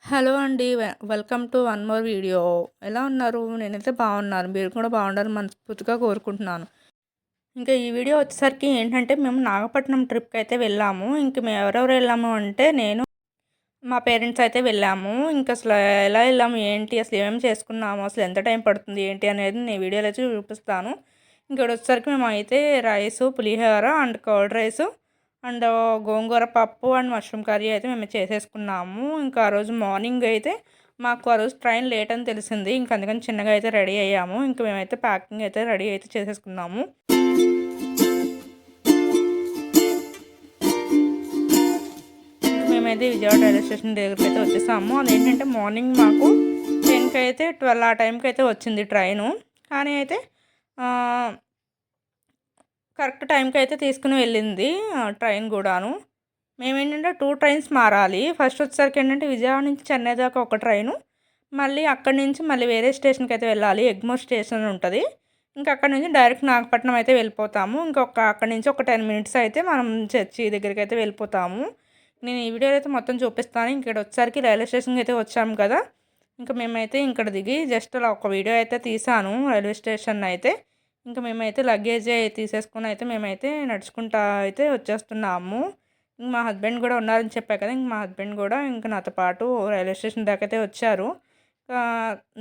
Hello అండి. Welcome to one more video. ఎలా ఉన్నారు? నేనైతే బాగున్నాను. మీరు కూడా బాగుండాలని మనస్ఫూర్తిగా కోరుకుంటున్నాను. ఇంకా ఈ వీడియో వచ్చేసరికి ఏంటంటే మేము నాగపట్నం ట్రిప్‌కి అయితే వెళ్ళాము. ఇంక మేము ఎవరెవరు వెళ్ళాము అంటే నేను, మా పేరెంట్స్ అయితే వెళ్ళాము. ఇంక అసలు ఎలా వెళ్ళాము, ఏంటి, అసలు ఏమేమి చేసుకున్నాము, అసలు ఎంత టైం పడుతుంది, ఏంటి అనేది నేను ఈ వీడియోలో అయితే చూపిస్తాను. ఇక్కడ వచ్చేసరికి మేమైతే rice, pulihora and curd rice and gongura పప్పు అండ్ మష్రూమ్ కర్రీ అయితే మేము చేసేసుకున్నాము. ఇంకా ఆ రోజు మార్నింగ్ అయితే మాకు ఆ రోజు ట్రైన్ లేట్ అని తెలిసింది. ఇంక అందుకని చిన్నగా అయితే రెడీ అయ్యాము. ఇంక మేమైతే ప్యాకింగ్ అయితే రెడీ అయితే చేసేసుకున్నాము. మేమైతే విజయవాడ రైల్వే స్టేషన్ దగ్గరికి అయితే వచ్చేసాము. అదేంటంటే మార్నింగ్ మాకు 10కి అయితే 12 ఆ టైంకి అయితే వచ్చింది ట్రైను. కానీ అయితే కరెక్ట్ టైంకి అయితే తీసుకుని వెళ్ళింది ట్రైన్ కూడాను. మేమేంటంటే 2 ట్రైన్స్ మారాలి. ఫస్ట్ వచ్చేసరికి ఏంటంటే విజయవాడ నుంచి చెన్నై దాకా ఒక ట్రైను. మళ్ళీ అక్కడి నుంచి మళ్ళీ వేరే స్టేషన్‌కి అయితే వెళ్ళాలి. ఎగ్మోర్ స్టేషన్ ఉంటది. ఇంకా అక్కడి నుంచి డైరెక్ట్ నాగపట్నం అయితే వెళ్ళిపోతాము. అక్కడి నుంచి ఒక 10 మినిట్స్ అయితే మనం చర్చి దగ్గరికైతే వెళ్ళిపోతాము. నేను ఈ వీడియోలో అయితే మొత్తం చూపిస్తాను. ఇక్కడ వచ్చేసరికి రైల్వే స్టేషన్‌కి అయితే వచ్చాము కదా! ఇంక మేమైతే ఇక్కడ దిగి జస్ట్ అలా ఒక వీడియో అయితే తీశాను రైల్వే స్టేషన్ అయితే. ఇంక మేమైతే లగేజ్ తీసేసుకొని అయితే మేమైతే నడుచుకుంటా అయితే వచ్చేస్తున్నాము. మా హస్బెండ్ కూడా ఉన్నారని చెప్పా కదా! ఇంక మా హస్బెండ్ కూడా ఇంక నాతో పాటు రైల్వే స్టేషన్ దాకా అయితే వచ్చారు.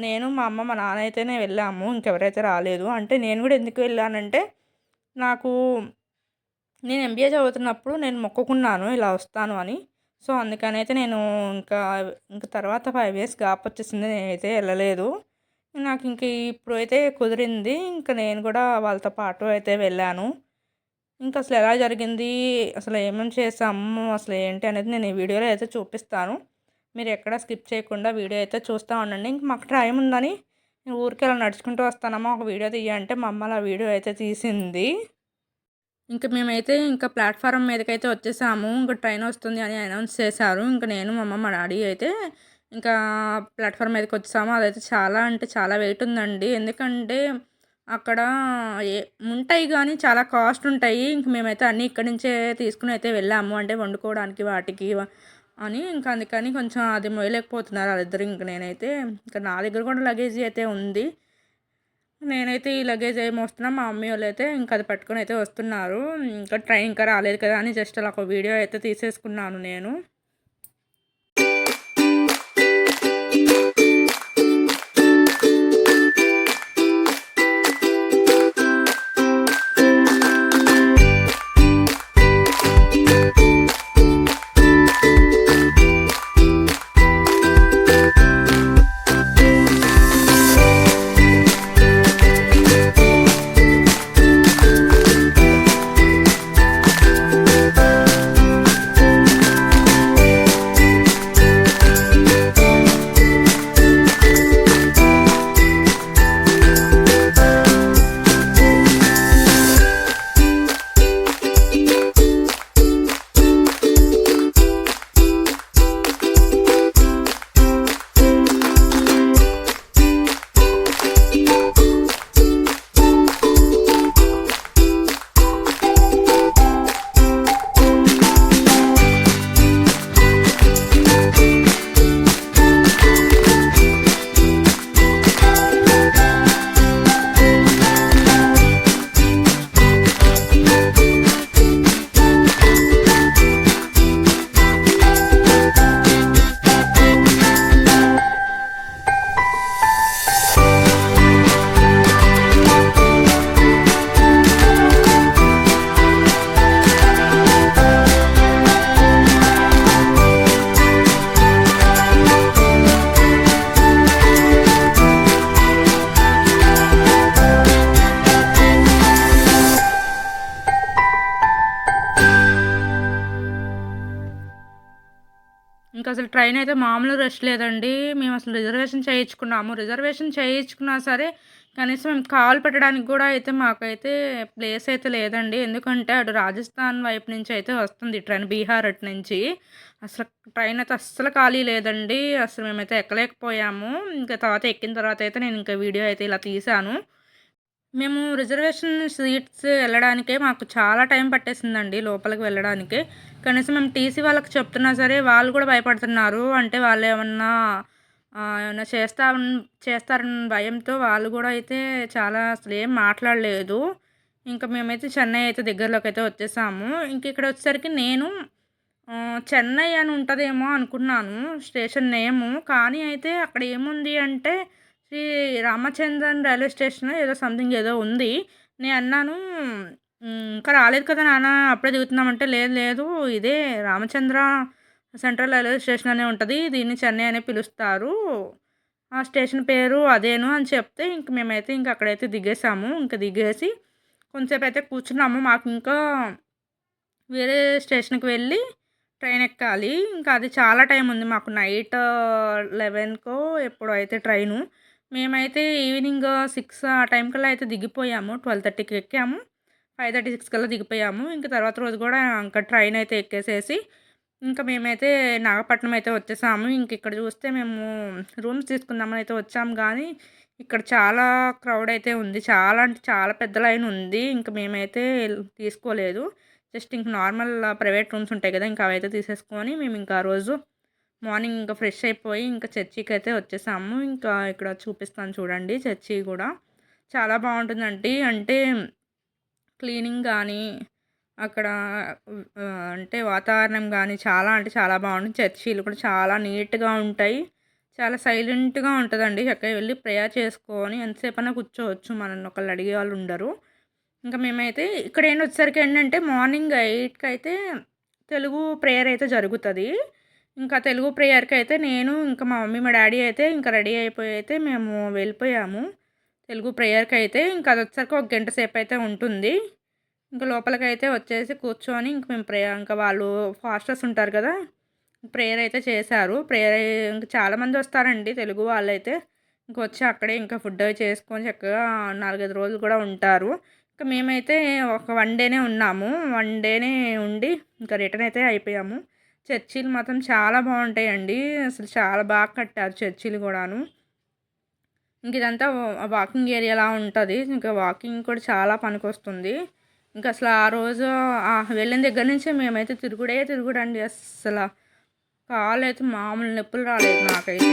నేను, మా అమ్మ, మా నాన్న అయితేనే వెళ్ళాము. ఇంకెవరైతే రాలేదు. అంటే నేను కూడా ఎందుకు వెళ్ళానంటే, నాకు నేను ఎంబీఏ చదువుతున్నప్పుడు నేను మొక్కుకున్నాను ఇలా వస్తాను అని. సో, అందుకనైతే నేను ఇంకా ఇంక తర్వాత 5 ఇయర్స్ గ్యాప్ వచ్చేసింది. నేనైతే వెళ్ళలేదు. నాకు ఇంక ఇప్పుడైతే కుదిరింది. ఇంక నేను కూడా వాళ్ళతో పాటు అయితే వెళ్ళాను. ఇంకా అసలు ఎలా జరిగింది, అసలు ఏమేమి చేసాము, అసలు ఏంటి అనేది నేను ఈ వీడియోలో అయితే చూపిస్తాను. మీరు ఎక్కడ స్కిప్ చేయకుండా వీడియో అయితే చూస్తూ ఉండండి. ఇంక మాకు టైం ఉందని ఊరికే అలా నడుచుకుంటూ వస్తానమ్మా ఒక వీడియో తీయంటే మా అమ్మ అలా వీడియో అయితే తీసింది. ఇంక మేమైతే ఇంకా ప్లాట్‌ఫారం మీదకైతే వచ్చేసాము. ఇంక ట్రైన్ వస్తుంది అని అనౌన్స్ చేశారు. ఇంక నేను, మా అమ్మ, మా డాడీ అయితే ఇంకా ప్లాట్‌ఫారం మీదకొచ్చేసాము. అదైతే చాలా అంటే చాలా వెయిట్ ఉందండి. ఎందుకంటే అక్కడ ఏ ఉంటాయి గానీ చాలా కాస్ట్ ఉంటాయి. ఇంక మేమైతే అన్నీ ఇక్కడి నుంచే తీసుకొని అయితే వెళ్ళాము. అంటే వండుకోవడానికి వాటికి అని. ఇంక అందుకని కొంచెం అది మోయలేకపోతున్నారు ఆళ్ళిద్దరు. ఇంక నేనైతే ఇంక నా దగ్గర కూడా లగేజీ అయితే ఉంది. నేనైతే ఈ లగేజ్ ఏమి మోస్తున్నా, మా మమ్మీ వాళ్ళైతే ఇంక అది పట్టుకొని అయితే వస్తున్నారు. ఇంకా ట్రైన్ ఇంకా రాలేదు కదా అని జస్ట్ అలా ఒక వీడియో అయితే తీసేసుకున్నాను నేను. ఇంకా అసలు ట్రైన్ అయితే మామూలు రష్ లేదండి. మేము అసలు రిజర్వేషన్ చేయించుకున్నాము. రిజర్వేషన్ చేయించుకున్నా సరే కనీసం మేము కాలు పెట్టడానికి కూడా అయితే మాకైతే ప్లేస్ అయితే లేదండి. ఎందుకంటే అటు రాజస్థాన్ వైపు నుంచి అయితే వస్తుంది ట్రైన్, బీహార్ అటు నుంచి. అసలు ట్రైన్ అయితే అస్సలు ఖాళీ లేదండి. అసలు మేమైతే ఎక్కలేకపోయాము. ఇంకా తర్వాత ఎక్కిన తర్వాత అయితే నేను ఇంకా వీడియో అయితే ఇలా తీశాను. మేము రిజర్వేషన్ సీట్స్ వెళ్ళడానికే మాకు చాలా టైం పట్టేసిందండి లోపలికి వెళ్ళడానికే. కనీసం మేము టీసీ వాళ్ళకి చెప్తున్నా సరే వాళ్ళు కూడా భయపడుతున్నారు. అంటే వాళ్ళేమన్నా ఏమన్నా చేస్తారన్న భయంతో వాళ్ళు గూడా అయితే చాలా అసలేం మాట్లాడలేదు. ఇంక మేమైతే చెన్నై అయితే దగ్గరలోకైతే వచ్చేసాము. ఇంక ఇక్కడొచ్చేసరికి నేను చెన్నై అని ఉంటదేమో అనుకున్నాను స్టేషన్ నేము. కానీ అయితే అక్కడ ఏముంది అంటే శ్రీ రామచంద్రన్ రైల్వే స్టేషన్ ఏదో సంథింగ్ ఏదో ఉంది. నేనన్నాను ఇంకా రాలేదు కదా నాన్న అప్పుడే దిగుతున్నామంటే, లేదు లేదు ఇదే రామచంద్ర సెంట్రల్ రైల్వే స్టేషన్ అనే ఉంటది. దీన్ని చెన్నై అనే పిలుస్తారు. ఆ స్టేషన్ పేరు అదేను అని చెప్తే ఇంక మేమైతే ఇంక అక్కడైతే దిగేసాము. ఇంక దిగేసి కొంతసేపయితే కూర్చున్నాము. మాకింకా వేరే స్టేషన్‌కి వెళ్ళి ట్రైన్ ఎక్కాలి. ఇంకా అది చాలా టైం ఉంది మాకు నైట్ 11కో ఎప్పుడో అయితే ట్రైను. మేమైతే ఈవినింగ్ 6 ఆ టైం కల్లా అయితే దిగిపోయాము. 12:30కి ఎక్కాము. 5:30, 6 కల్లా దిగిపోయాము. ఇంక తర్వాత రోజు గూడా ఇంకా ట్రైన్ అయితే ఎక్కేసేసి ఇంకా మేమైతే నాగపట్నం అయితే వచ్చేసాము. ఇంక ఇక్కడ చూస్తే మేము రూమ్స్ తీసుకుందామని అయితే వచ్చాము గానీ, ఇక్కడ చాలా క్రౌడ్ అయితే ఉంది. చాలా అంటే చాలా పెద్ద లైన్ ఉంది. ఇంక మేమైతే తీసుకోలేదు. జస్ట్ ఇంక నార్మల్ ప్రైవేట్ రూమ్స్ ఉంటాయి కదా! ఇంకా అవైతే తీసేసుకొని మేము ఇంకా ఆ రోజు మార్నింగ్ ఇంకా ఫ్రెష్ అయిపోయి ఇంకా చర్చికైతే వచ్చేసాము. ఇంకా ఇక్కడ చూపిస్తాను చూడండి చర్చి గూడా. చాలా బావుంటుందండి. అంటే క్లీనింగ్ గానీ, అక్కడ అంటే వాతావరణం గానీ చాలా అంటే చాలా బావుంటుంది. చర్చీలు కూడా చాలా నీట్‌గా ఉంటాయి. చాలా సైలెంట్‌గా ఉంటదండి. చక్కగా వెళ్లి ప్రేయర్ చేసుకొని ఎంతసేపన్నా కూర్చోవచ్చు. మనల్ని ఒకళ్ళు అడిగేవాళ్ళు ఉండరు. ఇంకా మేమైతే ఇక్కడేంటొచ్చేసరికి ఏంటంటే మార్నింగ్ 8కి అయితే తెలుగు ప్రేయర్ అయితే జరుగుతది. ఇంకా తెలుగు ప్రేయర్‌కైతే నేను ఇంకా మా మమ్మీ, మా డ్యాడీ అయితే ఇంకా రెడీ అయిపోయి అయితే మేము వెళ్ళిపోయాము. తెలుగు ప్రేయర్‌కైతే ఇంకా అదొచ్చేసరికి ఒక గంట సేపయితే ఉంటుంది. ఇంక లోపలికైతే వచ్చేసి కూర్చొని ఇంక మేము ఇంకా వాళ్ళు ఫాస్టర్స్ ఉంటారు కదా! ప్రేయర్ అయితే చేశారు. ఇంక చాలామంది వస్తారండి తెలుగు వాళ్ళైతే. ఇంకొచ్చి అక్కడే ఇంకా ఫుడ్ అవి చేసుకొని చక్కగా 4, 5 రోజులు కూడా ఉంటారు. ఇంక మేమైతే ఒక 1 డేనే ఉన్నాము. 1 డేనే ఉండి ఇంకా రిటర్న్ అయితే అయిపోయాము. చర్చీలు మాత్రం చాలా బావుంటాయండి. అసలు చాలా బాగా కట్టారు చర్చీలు గూడాను. ఇంక ఇదంతా వాకింగ్ ఏరియాలా ఉంటది. ఇంకా వాకింగ్ కూడా చాలా పనికొస్తుంది. ఇంకా అసలు ఆ రోజు వెళ్ళిన దగ్గర నుంచి మేమైతే తిరుగుడండి అస్సల. కాళ్ళైతే మామూలు నొప్పులు రాలేదు నాకైతే.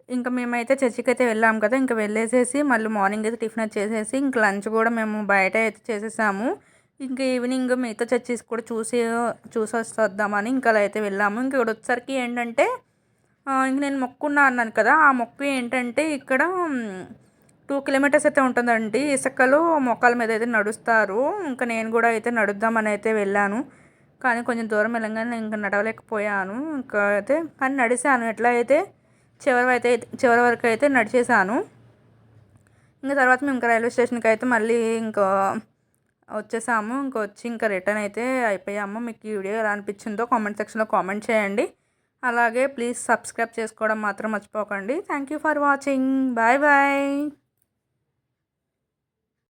ఇంకా మేమైతే చర్చికైతే వెళ్ళాం కదా! ఇంక వెళ్ళేసేసి మళ్ళీ మార్నింగ్ అయితే టిఫిన్ అది చేసేసి ఇంక లంచ్ కూడా మేము బయట అయితే చేసేసాము. ఇంక ఈవినింగ్ మిగతా చర్చెస్ కూడా చూసొద్దామని ఇంకా అలా అయితే వెళ్ళాము. ఇంక ఇక్కడొచ్చేసరికి ఏంటంటే ఇంక నేను మొక్కుకున్నా అన్నాను కదా! ఆ మొక్కు ఏంటంటే ఇక్కడ 2 కిలోమీటర్స్ అయితే ఉంటుందండి. ఇసుకలో మోకాళ్ళ మీద అయితే నడుస్తారు. ఇంకా నేను కూడా అయితే నడుద్దామని అయితే వెళ్ళాను. కానీ కొంచెం దూరం వెళ్ళంగానే ఇంక నడవలేకపోయాను. ఇంకా అయితే కానీ నడిసాను ఎట్లా అయితే చివరి వరకు అయితే నడిచేసాను. ఇంకా తర్వాత మేము ఇంకా రైల్వే స్టేషన్కి అయితే మళ్ళీ ఇంకా వచ్చేసాము. వచ్చి ఇంకా రిటర్న్ అయితే అయిపోయాము. మీకు ఈ వీడియో ఎలా అనిపించిందో కామెంట్ సెక్షన్లో కామెంట్ చేయండి. అలాగే ప్లీజ్ సబ్స్క్రైబ్ చేసుకోవడం మాత్రం మర్చిపోకండి. Thank you for watching. Bye bye.